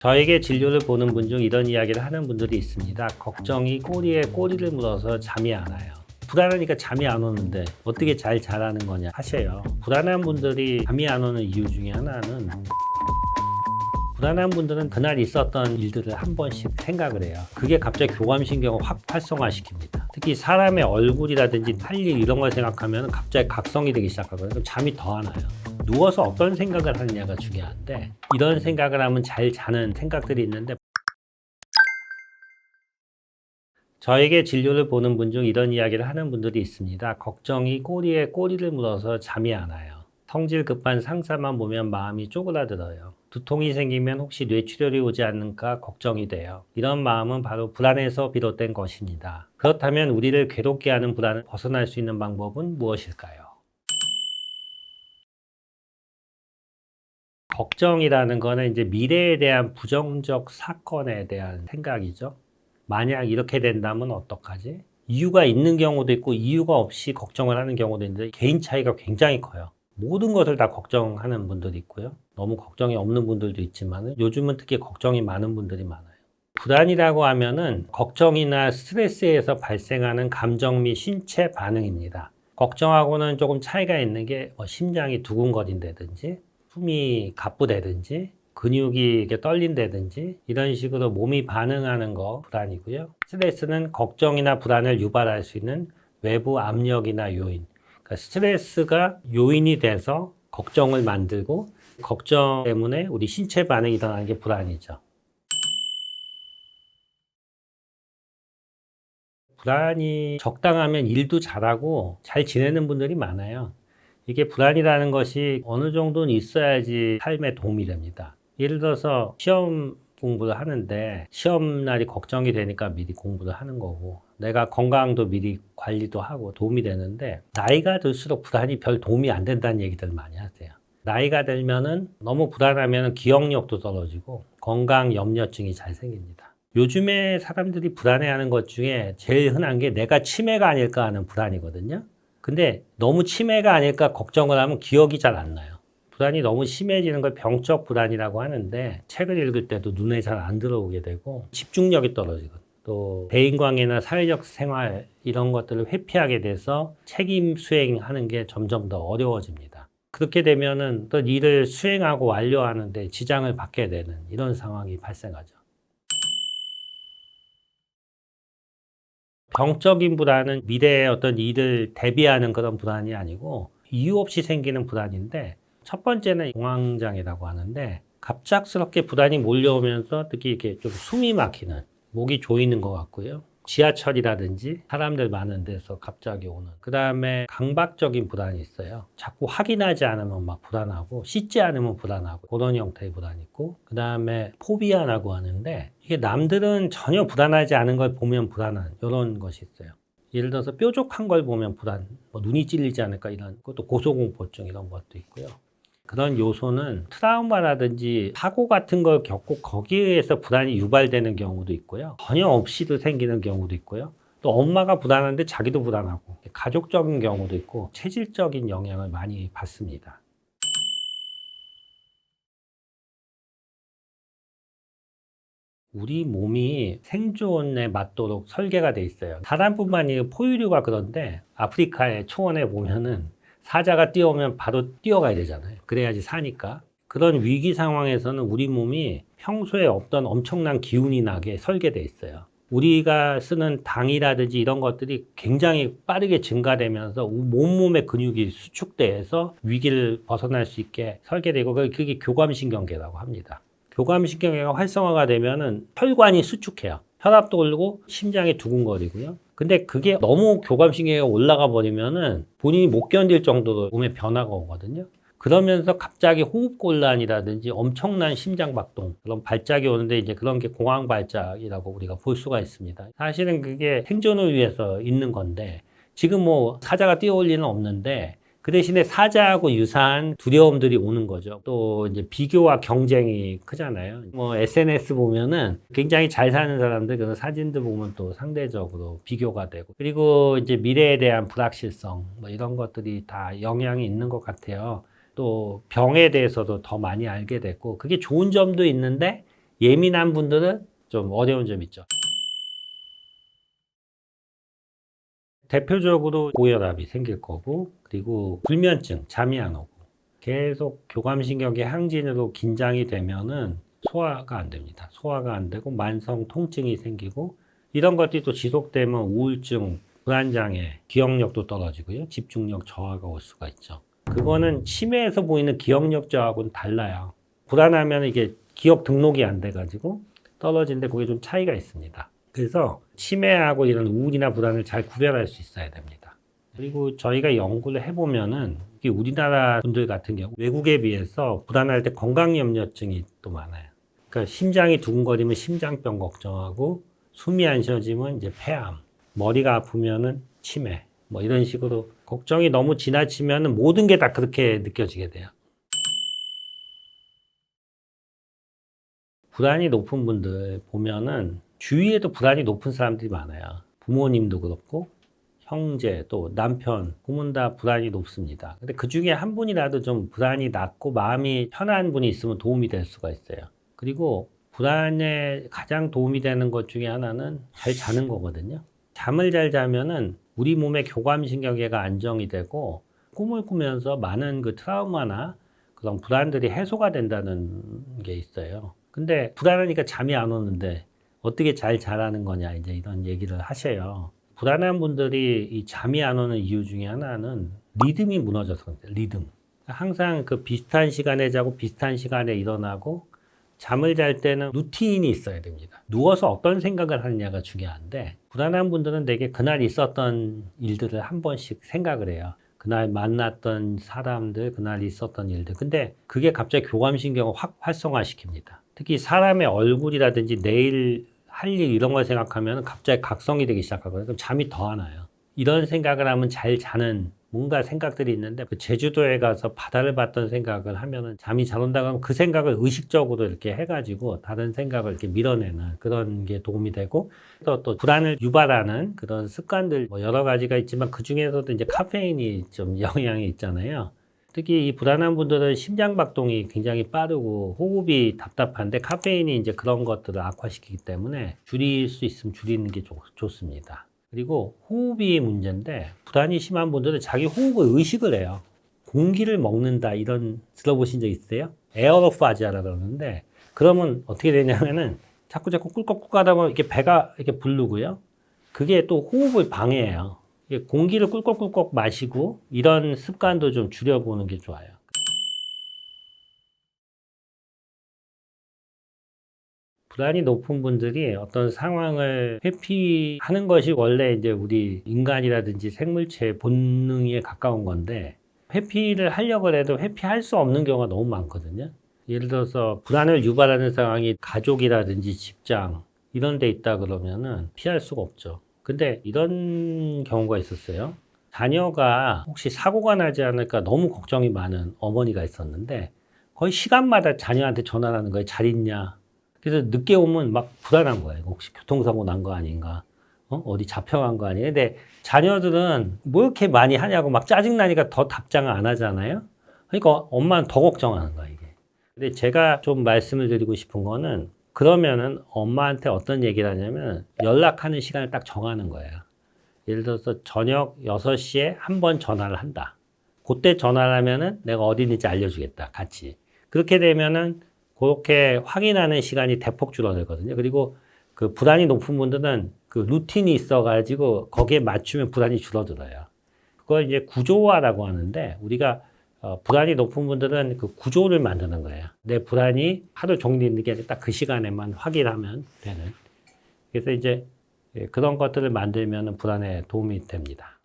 저에게 진료를 보는 분 중 이런 이야기를 하는 분들이 있습니다. 걱정이 꼬리에 꼬리를 물어서 잠이 안 와요. 불안하니까 잠이 안 오는데 어떻게 잘 자라는 거냐 하셔요. 불안한 분들이 잠이 안 오는 이유 중에 하나는 불안한 분들은 그날 있었던 일들을 한 번씩 생각을 해요. 그게 갑자기 교감신경을 확 활성화시킵니다. 특히 사람의 얼굴이라든지 할 일 이런 걸 생각하면 갑자기 각성이 되기 시작하거든요. 그럼 잠이 더 안 와요. 누워서 어떤 생각을 하느냐가 중요한데 이런 생각을 하면 잘 자는 생각들이 있는데 저에게 진료를 보는 분 중 이런 이야기를 하는 분들이 있습니다. 걱정이 꼬리에 꼬리를 물어서 잠이 안 와요. 성질 급한 상사만 보면 마음이 쪼그라들어요. 두통이 생기면 혹시 뇌출혈이 오지 않는가 걱정이 돼요. 이런 마음은 바로 불안에서 비롯된 것입니다. 그렇다면 우리를 괴롭게 하는 불안을 벗어날 수 있는 방법은 무엇일까요? 걱정이라는 거는 이제 미래에 대한 부정적 사건에 대한 생각이죠. 만약 이렇게 된다면 어떡하지? 이유가 있는 경우도 있고 이유가 없이 걱정을 하는 경우도 있는데 개인 차이가 굉장히 커요. 모든 것을 다 걱정하는 분들이 있고요. 너무 걱정이 없는 분들도 있지만 요즘은 특히 걱정이 많은 분들이 많아요. 불안이라고 하면은 걱정이나 스트레스에서 발생하는 감정 및 신체 반응입니다. 걱정하고는 조금 차이가 있는 게 심장이 두근거린다든지 숨이 가쁘다든지 근육이 이렇게 떨린다든지 이런 식으로 몸이 반응하는 거 불안이고요. 스트레스는 걱정이나 불안을 유발할 수 있는 외부 압력이나 요인. 그러니까 스트레스가 요인이 돼서 걱정을 만들고 걱정 때문에 우리 신체 반응이 일어나는 게 불안이죠. 불안이 적당하면 일도 잘하고 잘 지내는 분들이 많아요. 이게 불안이라는 것이 어느 정도는 있어야지 삶에 도움이 됩니다. 예를 들어서 시험 공부를 하는데 시험날이 걱정이 되니까 미리 공부를 하는 거고 내가 건강도 미리 관리도 하고 도움이 되는데 나이가 들수록 불안이 별 도움이 안 된다는 얘기들 많이 하세요. 나이가 들면은 너무 불안하면 기억력도 떨어지고 건강 염려증이 잘 생깁니다. 요즘에 사람들이 불안해하는 것 중에 제일 흔한 게 내가 치매가 아닐까 하는 불안이거든요. 근데 너무 치매가 아닐까 걱정을 하면 기억이 잘 안 나요. 불안이 너무 심해지는 걸 병적 불안이라고 하는데 책을 읽을 때도 눈에 잘 안 들어오게 되고 집중력이 떨어지고 또 대인관계나 사회적 생활 이런 것들을 회피하게 돼서 책임 수행하는 게 점점 더 어려워집니다. 그렇게 되면은 또 일을 수행하고 완료하는데 지장을 받게 되는 이런 상황이 발생하죠. 병적인 불안은 미래의 어떤 일을 대비하는 그런 불안이 아니고 이유 없이 생기는 불안인데 첫 번째는 공황장애라고 하는데 갑작스럽게 불안이 몰려오면서 특히 이렇게 좀 숨이 막히는 목이 조이는 것 같고요. 지하철이라든지 사람들 많은 데서 갑자기 오는 그 다음에 강박적인 불안이 있어요. 자꾸 확인하지 않으면 막 불안하고 씻지 않으면 불안하고 그런 형태의 불안이 있고 그 다음에 포비아라고 하는데 이게 남들은 전혀 불안하지 않은 걸 보면 불안한 이런 것이 있어요. 예를 들어서 뾰족한 걸 보면 불안, 눈이 찔리지 않을까 이런 것도 고소공포증 이런 것도 있고요. 그런 요소는 트라우마라든지 사고 같은 걸 겪고 거기에 의해서 불안이 유발되는 경우도 있고요. 전혀 없이도 생기는 경우도 있고요. 또 엄마가 불안한데 자기도 불안하고 가족적인 경우도 있고 체질적인 영향을 많이 받습니다. 우리 몸이 생존에 맞도록 설계가 돼 있어요. 사람뿐만 아니라 포유류가 그런데 아프리카의 초원에 보면은 사자가 뛰어오면 바로 뛰어가야 되잖아요. 그래야지 사니까. 그런 위기 상황에서는 우리 몸이 평소에 없던 엄청난 기운이 나게 설계돼 있어요. 우리가 쓰는 당이라든지 이런 것들이 굉장히 빠르게 증가되면서 온몸의 근육이 수축돼서 위기를 벗어날 수 있게 설계되고 그게 교감신경계라고 합니다. 교감신경계가 활성화가 되면은 혈관이 수축해요. 혈압도 오르고 심장이 두근거리고요. 근데 그게 너무 교감신경계가 올라가 버리면은 본인이 못 견딜 정도로 몸에 변화가 오거든요. 그러면서 갑자기 호흡곤란이라든지 엄청난 심장박동, 그런 발작이 오는데 이제 그런 게 공황발작이라고 우리가 볼 수가 있습니다. 사실은 그게 생존을 위해서 있는 건데 지금 뭐 사자가 뛰어올 리는 없는데 그 대신에 사자하고 유사한 두려움들이 오는 거죠. 또 이제 비교와 경쟁이 크잖아요. 뭐 SNS 보면은 굉장히 잘 사는 사람들 그런 사진들 보면 또 상대적으로 비교가 되고 그리고 이제 미래에 대한 불확실성 뭐 이런 것들이 다 영향이 있는 것 같아요. 또 병에 대해서도 더 많이 알게 됐고 그게 좋은 점도 있는데 예민한 분들은 좀 어려운 점이 있죠. 대표적으로 고혈압이 생길 거고, 그리고 불면증, 잠이 안 오고, 계속 교감신경계 항진으로 긴장이 되면은 소화가 안 됩니다. 소화가 안 되고 만성 통증이 생기고, 이런 것들이 또 지속되면 우울증, 불안장애, 기억력도 떨어지고요. 집중력 저하가 올 수가 있죠. 그거는 치매에서 보이는 기억력 저하고는 달라요. 불안하면 이게 기억 등록이 안 돼가지고 떨어지는데 그게 좀 차이가 있습니다. 그래서 치매하고 이런 우울이나 불안을 잘 구별할 수 있어야 됩니다. 그리고 저희가 연구를 해보면은 이게 우리나라 분들 같은 경우 외국에 비해서 불안할 때 건강염려증이 또 많아요. 그러니까 심장이 두근거리면 심장병 걱정하고, 숨이 안 쉬어지면 이제 폐암, 머리가 아프면은 치매, 뭐 이런 식으로 걱정이 너무 지나치면은 모든 게 다 그렇게 느껴지게 돼요. 불안이 높은 분들 보면은 주위에도 불안이 높은 사람들이 많아요. 부모님도 그렇고 형제 또 남편, 부모는 다 불안이 높습니다. 근데 그 중에 한 분이라도 좀 불안이 낮고 마음이 편한 분이 있으면 도움이 될 수가 있어요. 그리고 불안에 가장 도움이 되는 것 중에 하나는 잘 자는 거거든요. 잠을 잘 자면은 우리 몸의 교감신경계가 안정이 되고, 꿈을 꾸면서 많은 그 트라우마나 그런 불안들이 해소가 된다는 게 있어요. 근데 불안하니까 잠이 안 오는데 어떻게 잘 자라는 거냐, 이제 이런 얘기를 하셔요. 불안한 분들이 이 잠이 안 오는 이유 중에 하나는 리듬이 무너져서 그래요. 리듬. 항상 그 비슷한 시간에 자고 비슷한 시간에 일어나고, 잠을 잘 때는 루틴이 있어야 됩니다. 누워서 어떤 생각을 하느냐가 중요한데, 불안한 분들은 되게 그날 있었던 일들을 한 번씩 생각을 해요. 그날 만났던 사람들, 그날 있었던 일들. 근데 그게 갑자기 교감신경을 확 활성화시킵니다. 특히 사람의 얼굴이라든지 내일 할 일 이런 걸 생각하면 갑자기 각성이 되기 시작하거든요. 그럼 잠이 더 안 와요. 이런 생각을 하면 잘 자는 뭔가 생각들이 있는데, 그 제주도에 가서 바다를 봤던 생각을 하면은 잠이 잘 온다고 하면 그 생각을 의식적으로 이렇게 해가지고 다른 생각을 이렇게 밀어내는 그런 게 도움이 되고, 또 불안을 유발하는 그런 습관들 뭐 여러 가지가 있지만 그 중에서도 이제 카페인이 좀 영향이 있잖아요. 특히 이 불안한 분들은 심장박동이 굉장히 빠르고 호흡이 답답한데, 카페인이 이제 그런 것들을 악화시키기 때문에 줄일 수 있으면 줄이는 게 좋습니다. 그리고 호흡이 문제인데, 불안이 심한 분들은 자기 호흡을 의식을 해요. 공기를 먹는다, 이런 들어보신 적 있으세요? 에어로파지아라 그러는데, 그러면 어떻게 되냐면은 자꾸 꿀꺽꿀꺽 하다 보면 이렇게 배가 이렇게 부르고요. 그게 또 호흡을 방해해요. 공기를 꿀꺽꿀꺽 마시고 이런 습관도 좀 줄여보는 게 좋아요. 불안이 높은 분들이 어떤 상황을 회피하는 것이 원래 이제 우리 인간이라든지 생물체의 본능에 가까운 건데, 회피를 하려고 해도 회피할 수 없는 경우가 너무 많거든요. 예를 들어서 불안을 유발하는 상황이 가족이라든지 직장 이런 데 있다 그러면은 피할 수가 없죠. 근데 이런 경우가 있었어요. 자녀가 혹시 사고가 나지 않을까 너무 걱정이 많은 어머니가 있었는데, 거의 시간마다 자녀한테 전화를 하는 거예요. 잘 있냐? 그래서 늦게 오면 막 불안한 거예요. 혹시 교통사고 난 거 아닌가? 어디 잡혀간 거 아니에요? 근데 자녀들은 뭐 이렇게 많이 하냐고 막 짜증나니까 더 답장을 안 하잖아요. 그러니까 엄마는 더 걱정하는 거야, 이게. 근데 제가 좀 말씀을 드리고 싶은 거는, 그러면은 엄마한테 어떤 얘기를 하냐면 연락하는 시간을 딱 정하는 거예요. 예를 들어서 저녁 6시에 한 번 전화를 한다. 그때 전화를 하면은 내가 어디 있는지 알려주겠다, 같이. 그렇게 되면은 그렇게 확인하는 시간이 대폭 줄어들거든요. 그리고 그 불안이 높은 분들은 그 루틴이 있어가지고 거기에 맞추면 불안이 줄어들어요. 그걸 이제 구조화라고 하는데, 우리가 불안이 높은 분들은 그 구조를 만드는 거예요. 내 불안이 하루 종일 있는 게 아니라 딱 그 시간에만 확인하면 되는. 그래서 이제 그런 것들을 만들면 불안에 도움이 됩니다.